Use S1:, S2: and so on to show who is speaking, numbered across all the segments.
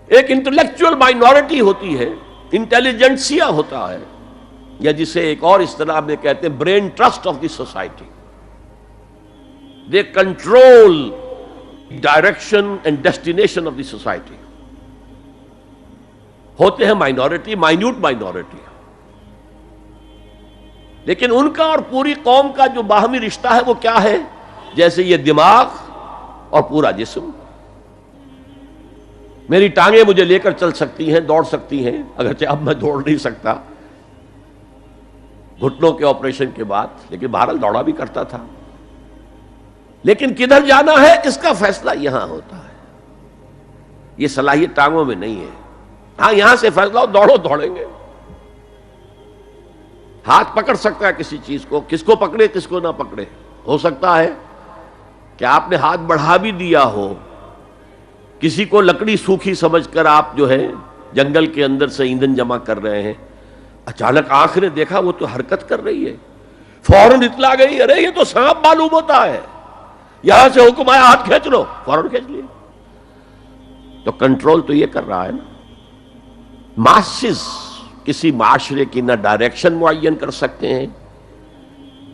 S1: ایک intellectual minority ہوتی ہے، انٹیلیجنسیا ہوتا ہے، یا جسے ایک اور اصطلاح میں کہتے ہیں brain trust of the society. They control direction and destination of the society. ہوتے ہیں مائنورٹی، مائنیوٹ مائنورٹی، لیکن ان کا اور پوری قوم کا جو باہمی رشتہ ہے وہ کیا ہے؟ جیسے یہ دماغ اور پورا جسم. میری ٹانگیں مجھے لے کر چل سکتی ہیں، دوڑ سکتی ہیں، اگرچہ اب میں دوڑ نہیں سکتا گھٹنوں کے آپریشن کے بعد، لیکن بہرحال دوڑا بھی کرتا تھا. لیکن کدھر جانا ہے اس کا فیصلہ یہاں ہوتا ہے. یہ صلاحیت ٹانگوں میں نہیں ہے. ہاں یہاں سے فیصلہ ہو دوڑو، دوڑیں گے. ہاتھ پکڑ سکتا ہے کسی چیز کو، کس کو پکڑے کس کو نہ پکڑے. ہو سکتا ہے کہ آپ نے ہاتھ بڑھا بھی دیا ہو، کسی کو لکڑی سوکھی سمجھ کر آپ جو ہے جنگل کے اندر سے ایندھن جمع کر رہے ہیں، اچانک آنکھ نے دیکھا وہ تو حرکت کر رہی ہے، فوراً اطلاع گئی، ارے یہ تو سانپ معلوم ہوتا ہے، یہاں سے حکم آیا ہاتھ کھینچ لو، فوراً کھینچ لیے. تو کنٹرول تو یہ کر رہا ہے نا. ماسز کسی معاشرے کی نہ ڈائریکشن معین کر سکتے ہیں،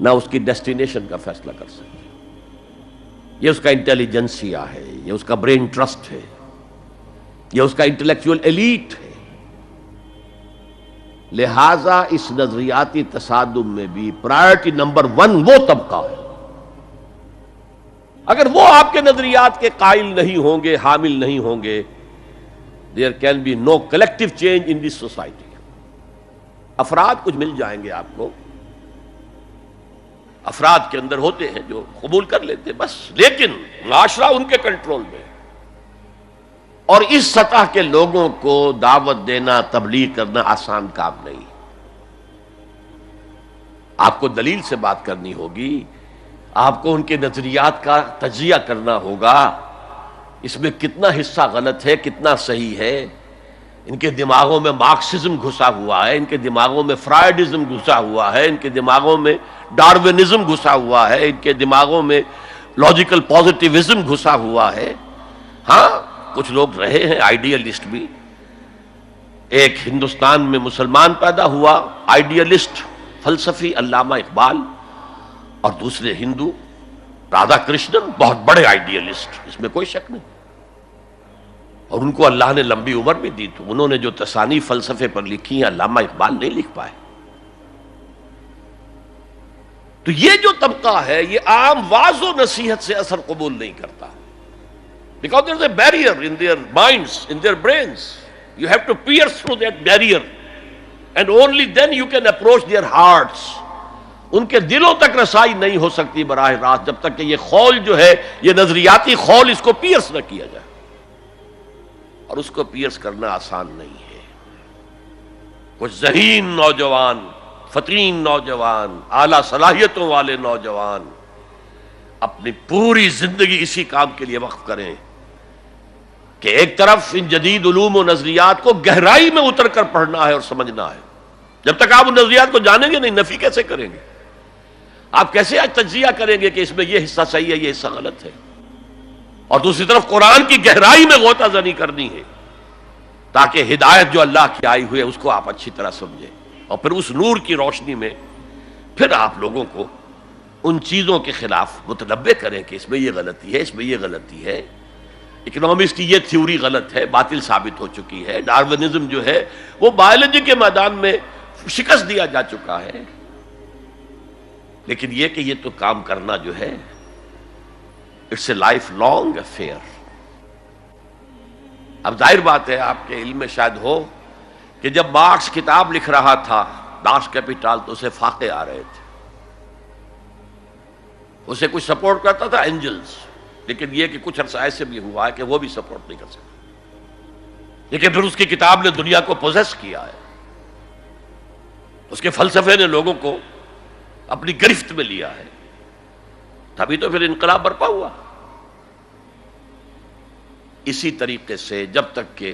S1: نہ اس کی ڈیسٹینیشن کا فیصلہ کر سکتے ہیں. یہ اس کا انٹیلیجنسیا ہے، یہ اس کا برین ٹرسٹ ہے، یہ اس کا انٹلیکچوئل ایلیٹ ہے. لہذا اس نظریاتی تصادم میں بھی پرائرٹی نمبر 1 وہ طبقہ ہے. اگر وہ آپ کے نظریات کے قائل نہیں ہوں گے، حامل نہیں ہوں گے، there can be no collective change in this society. افراد کچھ مل جائیں گے آپ کو، افراد کے اندر ہوتے ہیں جو قبول کر لیتے بس، لیکن معاشرہ ان کے کنٹرول میں. اور اس سطح کے لوگوں کو دعوت دینا، تبلیغ کرنا آسان کام نہیں. آپ کو دلیل سے بات کرنی ہوگی، آپ کو ان کے نظریات کا تجزیہ کرنا ہوگا، اس میں کتنا حصہ غلط ہے، کتنا صحیح ہے. ان کے دماغوں میں مارکسزم گھسا ہوا ہے، ان کے دماغوں میں فرائیڈزم گھسا ہوا ہے، ان کے دماغوں میں ڈاروینزم گھسا ہوا ہے، ان کے دماغوں میں لاجیکل پازیٹیوزم گھسا ہوا ہے. ہاں کچھ لوگ رہے ہیں آئیڈیلسٹ بھی. ایک ہندوستان میں مسلمان پیدا ہوا آئیڈیلسٹ فلسفی علامہ اقبال، اور دوسرے ہندو رادھا کرشنن، بہت بڑے آئیڈیلسٹ، اس میں کوئی شک نہیں. اور ان کو اللہ نے لمبی عمر بھی دی، تو انہوں نے جو تصانیف فلسفے پر لکھی ہیں علامہ اقبال نہیں لکھ پائے. تو یہ جو طبقہ ہے یہ عام واعظ و نصیحت سے اثر قبول نہیں کرتا. Because there is a barrier in their minds, in their brains. You have to pierce through that barrier, and only then you can approach their hearts. ان کے دلوں تک رسائی نہیں ہو سکتی براہ راست جب تک کہ یہ خول جو ہے، یہ نظریاتی خول، اس کو پیئرس نہ کیا جائے. اور اس کو پیئرس کرنا آسان نہیں ہے. کچھ ذہین نوجوان، فطین نوجوان، اعلیٰ صلاحیتوں والے نوجوان اپنی پوری زندگی اسی کام کے لیے وقف کریں کہ ایک طرف ان جدید علوم و نظریات کو گہرائی میں اتر کر پڑھنا ہے اور سمجھنا ہے. جب تک آپ ان نظریات کو جانیں گے نہیں، نفی کیسے کریں گے؟ آپ کیسے آج تجزیہ کریں گے کہ اس میں یہ حصہ صحیح ہے، یہ حصہ غلط ہے؟ اور دوسری طرف قرآن کی گہرائی میں غوطہ زنی کرنی ہے تاکہ ہدایت جو اللہ کی آئی ہوئی ہے اس کو آپ اچھی طرح سمجھیں، اور پھر اس نور کی روشنی میں پھر آپ لوگوں کو ان چیزوں کے خلاف متنبہ کریں کہ اس میں یہ غلطی ہے، اس میں یہ غلطی ہے. اکنامکس کی یہ تھیوری غلط ہے، باطل ثابت ہو چکی ہے. ڈاروینزم جو ہے وہ بایولوجی کے میدان میں شکست دیا جا چکا ہے. لیکن یہ کہ یہ تو کام کرنا جو ہے it's a life long affair. اب ظاہر بات ہے آپ کے علم میں شاید ہو کہ جب مارکس کتاب لکھ رہا تھا داس کیپیٹال تو اسے فاقے آ رہے تھے. اسے کچھ سپورٹ کرتا تھا اینجلز، لیکن یہ کہ کچھ عرصہ ایسے بھی ہوا ہے کہ وہ بھی سپورٹ نہیں کر سکتا. لیکن پھر اس کی کتاب نے دنیا کو پوزیس کیا ہے، اس کے فلسفے نے لوگوں کو اپنی گرفت میں لیا ہے. تبھی تو پھر انقلاب برپا ہوا. اسی طریقے سے جب تک کہ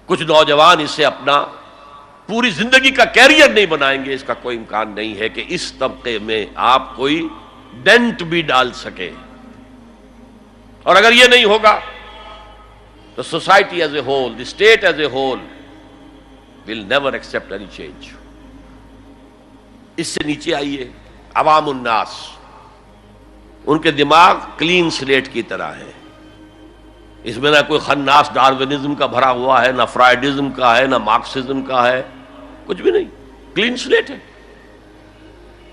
S1: کچھ نوجوان اسے اپنا پوری زندگی کا کیریئر نہیں بنائیں گے، اس کا کوئی امکان نہیں ہے کہ اس طبقے میں آپ کوئی ڈینٹ بھی ڈال سکے. اور اگر یہ نہیں ہوگا the society as a whole, the state as a whole will never accept any change. اس سے نیچے آئیے عوام الناس، ان کے دماغ کلین سلیٹ کی طرح ہے، اس میں نہ کوئی خناس ڈارونزم کا بھرا ہوا ہے، نہ فرائیڈزم کا ہے، نہ مارکسزم کا ہے، کچھ بھی نہیں، کلین سلیٹ ہے۔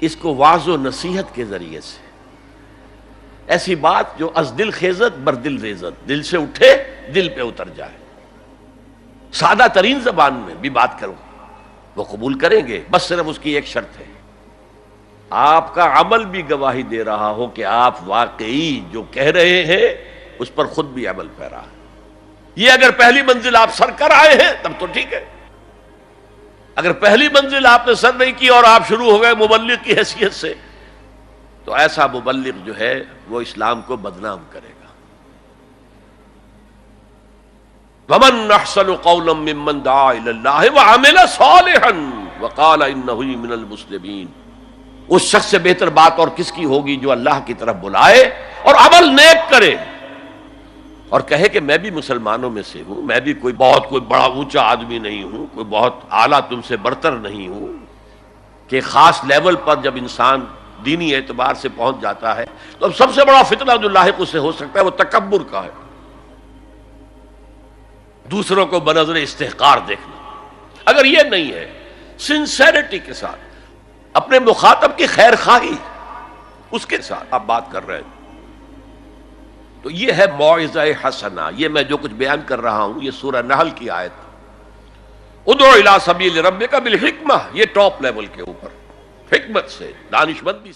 S1: اس کو واعظ و نصیحت کے ذریعے سے ایسی بات جو از دل خیزت بر دل ریزت، دل سے اٹھے دل پہ اتر جائے، سادہ ترین زبان میں بھی بات کروں وہ قبول کریں گے، بس صرف اس کی ایک شرط ہے، آپ کا عمل بھی گواہی دے رہا ہو کہ آپ واقعی جو کہہ رہے ہیں اس پر خود بھی عمل پیرا ہے۔ یہ اگر پہلی منزل آپ سر کر آئے ہیں تب تو ٹھیک ہے، اگر پہلی منزل آپ نے سر نہیں کی اور آپ شروع ہو گئے مبلغ کی حیثیت سے، تو ایسا مبلغ جو ہے وہ اسلام کو بدنام کرے گا۔ وَمَنْ أَحْسَنُ قَوْلًا مِّمَّنْ دَعَا إِلَى اللَّهِ وَعَمِلَ صَالِحًا وَقَالَ إِنَّهُ مِنَ الْمُسْلِمِينَ، اس شخص سے بہتر بات اور کس کی ہوگی جو اللہ کی طرف بلائے اور عمل نیک کرے اور کہے کہ میں بھی مسلمانوں میں سے ہوں، میں بھی کوئی بڑا اونچا آدمی نہیں ہوں، کوئی بہت اعلیٰ تم سے برتر نہیں ہوں، کہ خاص لیول پر جب انسان دینی اعتبار سے پہنچ جاتا ہے تو اب سب سے بڑا فتنہ جو لاحق اس سے ہو سکتا ہے وہ تکبر کا ہے، دوسروں کو بنظر استحقار دیکھنا۔ اگر یہ نہیں ہے سنسیریٹی کے ساتھ اپنے مخاطب کی خیر خواہی اس کے ساتھ آپ بات کر رہے ہیں، تو یہ ہے موعظہ حسنہ۔ یہ میں جو کچھ بیان کر رہا ہوں یہ سورہ نحل کی آیت، ادعو الی سبیل ربک بالحکمہ، یہ ٹاپ لیول کے اوپر حکمت سے، دانشمندی سے